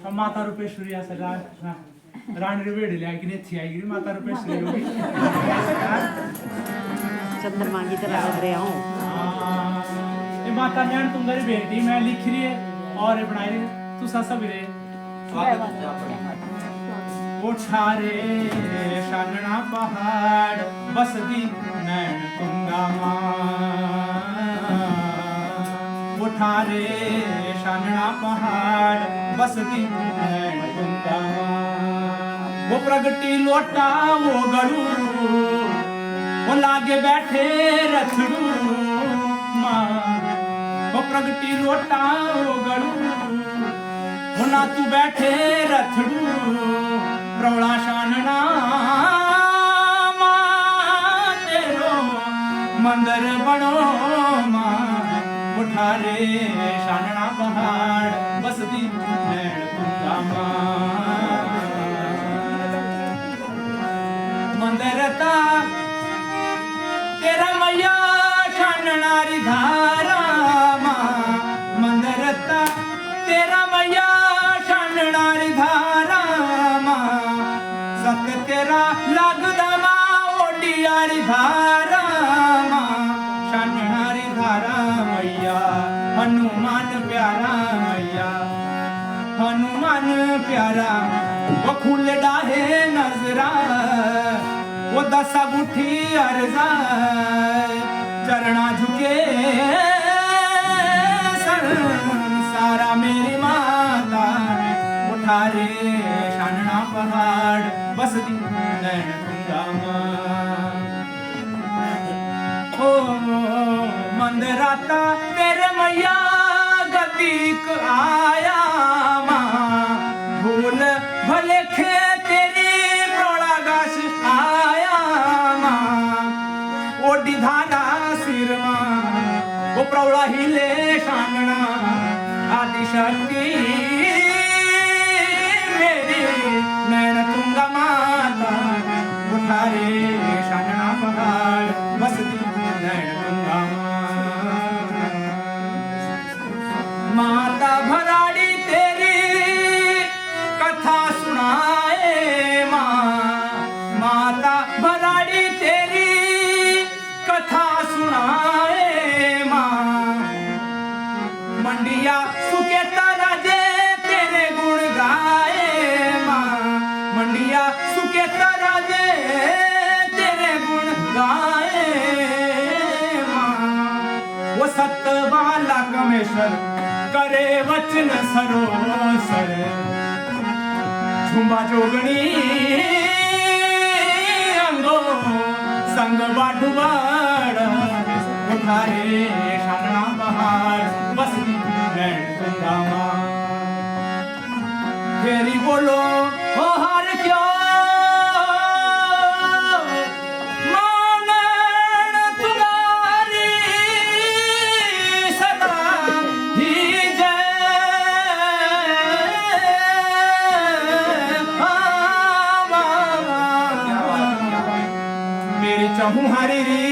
माता रूपेश्वरी असं राणी वेळेली आहे की नेथी आहे की माता रूपेश्वरी होगी चंद्रमा की तरह लग रहे हो। ये माता नैन तुम्हारी बेटी मैं लिख रही है और बनाई रही तू सब रे उठारे शानना पहाड़ बसती नैन तुंगा उठारे शानना पहाड़ बसती नैन तुंगा वो प्रगति लोटा वो गड़ू वो लागे बैठे रथड़ू माँ वो प्रगति लोटा वो गड़ू वो ना तू बैठे रथड़ू प्रवड़ा शानना माँ तेरो मंदिर बनो माँ उठारे शानना पहाड़ बसती नैन तुंगा मंदिर ता तेरा मैया शाननारी धारा माँ मंदिर ता तेरा मैया शाननारी धारा माँ सत तेरा लगदा माँ ओडियारी धारा माँ शाननारी धारा मैया हनुमान प्यारा मैया हनुमान प्यारा वो खुल डाहे नजरा वो दसा गुठी अर्जा चरणा झुके सारा मेरी माता उठारे शानना पहाड़ बसती नैन तुंगा ओ मंदिराता तेरे मैया गतिक आया माँ भूल भले खे तेरी प्रोड़ा गाछ आया माँ ओडी धारा सिर माँ वो प्रौड़ा हिले शानना आदि शक्ति मेरी नैन तुंगा माता उठारे शानना पहाड़ बसती नैन तुंगा माता भराड़ी तेरी कथा सुनाए माँ माता भराड़ी तेरी कथा सुनाए माँ मंडिया सुकेता राजे तेरे गुण गाए माँ मंडिया सुकेता राजे तेरे गुण गाए माँ वो सतवाला कमेश्वर करे वचन सरोसर झुंबा जोगणी अंगो संग बाडुवाड़ उठारे शानना पहाड़ बसती नैन तुंगा फेरी बोलो ओ हार क्यों चहु हरी री